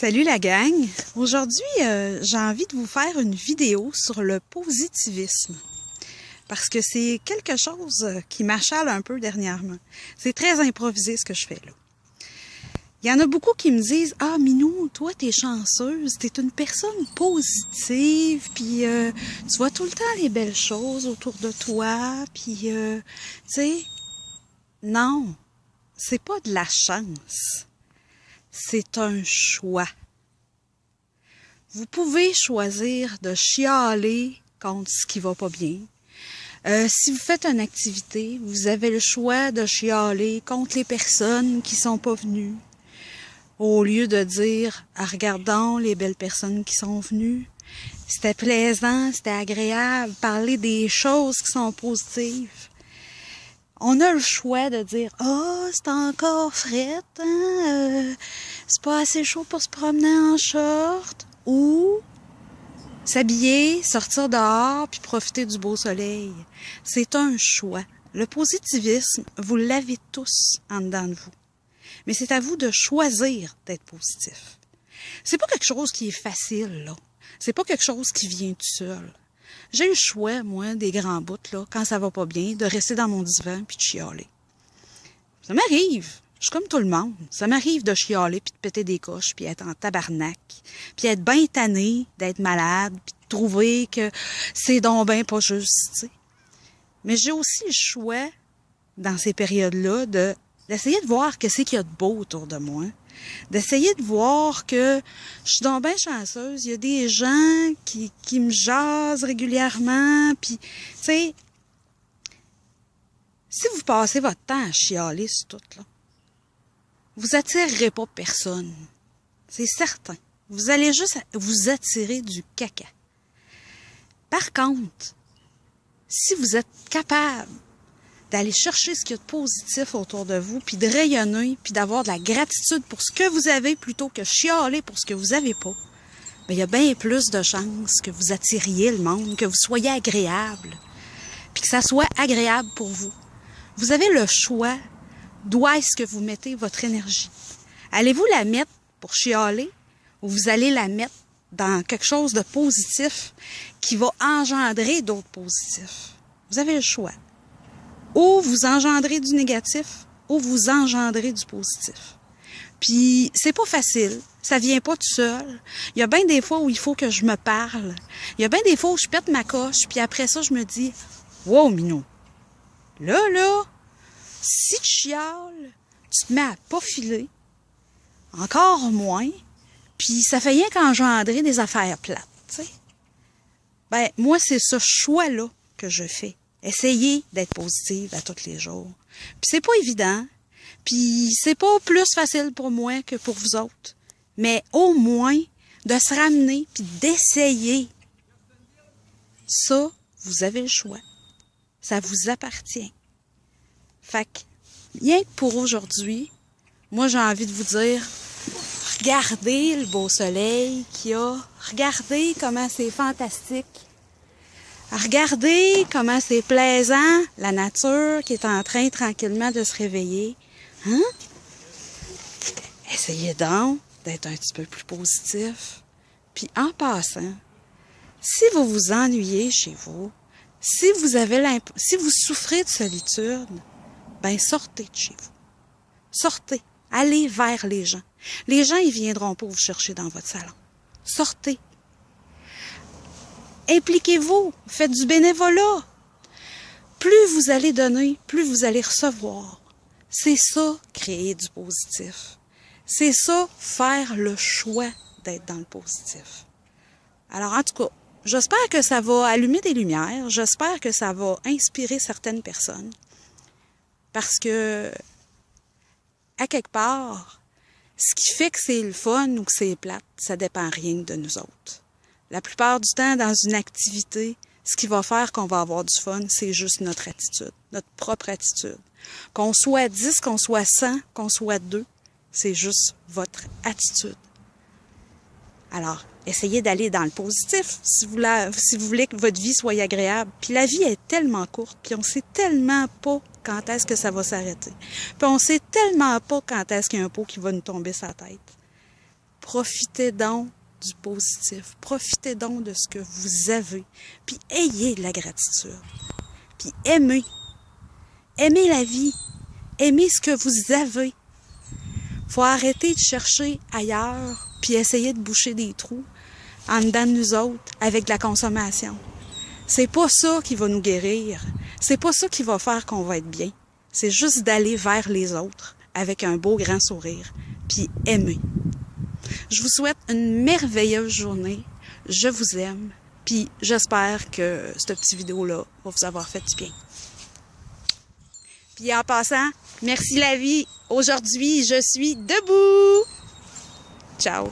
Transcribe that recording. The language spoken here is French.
Salut la gang! Aujourd'hui, j'ai envie de vous faire une vidéo sur le positivisme. Parce que c'est quelque chose qui m'achale un peu dernièrement. C'est très improvisé ce que je fais là. Il y en a beaucoup qui me disent « Ah, Minou, toi, t'es chanceuse, t'es une personne positive, puis tu vois tout le temps les belles choses autour de toi, puis tu sais, non, c'est pas de la chance. C'est un choix. Vous pouvez choisir de chialer contre ce qui va pas bien. Si vous faites une activité, vous avez le choix de chialer contre les personnes qui sont pas venues. Au lieu de dire « Regardons les belles personnes qui sont venues. C'était plaisant, c'était agréable, parler des choses qui sont positives. » On a le choix de dire « Ah, c'est encore frette, hein? C'est pas assez chaud pour se promener en short. » Ou s'habiller, sortir dehors, puis profiter du beau soleil. C'est un choix. Le positivisme, vous l'avez tous en dedans de vous. Mais c'est à vous de choisir d'être positif. C'est pas quelque chose qui est facile, là. C'est pas quelque chose qui vient tout seul. J'ai le choix, moi, des grands bouts, là, quand ça va pas bien, de rester dans mon divan puis de chialer. Ça m'arrive. Je suis comme tout le monde. Ça m'arrive de chialer puis de péter des coches puis être en tabarnak. Puis être bien tanné d'être malade puis de trouver que c'est donc ben pas juste, tu sais. Mais j'ai aussi le choix, dans ces périodes-là, d'essayer de voir qu'est-ce qu'il y a de beau autour de moi. D'essayer de voir que je suis donc bien chanceuse. Il y a des gens qui me jasent régulièrement. Puis, tu sais, si vous passez votre temps à chialer sur tout, là, vous attirerez pas personne. C'est certain. Vous allez juste vous attirer du caca. Par contre, si vous êtes capable d'aller chercher ce qu'il y a de positif autour de vous, puis de rayonner, puis d'avoir de la gratitude pour ce que vous avez plutôt que chialer pour ce que vous avez pas, bien, il y a bien plus de chances que vous attiriez le monde, que vous soyez agréable, puis que ça soit agréable pour vous. Vous avez le choix d'où est-ce que vous mettez votre énergie. Allez-vous la mettre pour chialer ou vous allez la mettre dans quelque chose de positif qui va engendrer d'autres positifs? Vous avez le choix. Ou vous engendrez du négatif, ou vous engendrez du positif. Puis, c'est pas facile. Ça vient pas tout seul. Il y a bien des fois où il faut que je me parle. Il y a bien des fois où je pète ma coche, puis après ça, je me dis « Wow, Minou! Là, si tu chiales, tu te mets à pas filer, encore moins, puis ça fait rien qu'engendrer des affaires plates, tu sais. » Ben, moi, c'est ce choix-là que je fais. Essayez d'être positive à tous les jours. Puis c'est pas évident, puis c'est pas plus facile pour moi que pour vous autres. Mais au moins, de se ramener puis d'essayer. Ça, vous avez le choix. Ça vous appartient. Fait que, rien que pour aujourd'hui, moi j'ai envie de vous dire, regardez le beau soleil qu'il y a, regardez comment c'est fantastique. Regardez comment c'est plaisant, la nature qui est en train tranquillement de se réveiller. Hein? Essayez donc d'être un petit peu plus positif. Puis en passant, si vous vous ennuyez chez vous, si vous souffrez de solitude, ben sortez de chez vous. Sortez. Allez vers les gens. Les gens, ils viendront pas vous chercher dans votre salon. Sortez. Impliquez-vous. Faites du bénévolat. Plus vous allez donner, plus vous allez recevoir. C'est ça, créer du positif. C'est ça, faire le choix d'être dans le positif. Alors, en tout cas, j'espère que ça va allumer des lumières. J'espère que ça va inspirer certaines personnes. Parce que, à quelque part, ce qui fait que c'est le fun ou que c'est plate, ça dépend rien de nous autres. La plupart du temps, dans une activité, ce qui va faire qu'on va avoir du fun, c'est juste notre attitude, notre propre attitude. Qu'on soit 10, qu'on soit 100, qu'on soit 2, c'est juste votre attitude. Alors, essayez d'aller dans le positif si vous voulez que votre vie soit agréable. Puis la vie est tellement courte, puis on sait tellement pas quand est-ce que ça va s'arrêter. Puis on sait tellement pas quand est-ce qu'il y a un pot qui va nous tomber sur la tête. Profitez donc du positif. Profitez donc de ce que vous avez. Puis ayez de la gratitude. Puis aimez. Aimez la vie. Aimez ce que vous avez. Faut arrêter de chercher ailleurs puis essayer de boucher des trous en dedans de nous autres avec de la consommation. C'est pas ça qui va nous guérir. C'est pas ça qui va faire qu'on va être bien. C'est juste d'aller vers les autres avec un beau grand sourire puis aimer. Je vous souhaite une merveilleuse journée. Je vous aime. Puis j'espère que cette petite vidéo-là va vous avoir fait du bien. Puis en passant, merci la vie. Aujourd'hui, je suis debout. Ciao.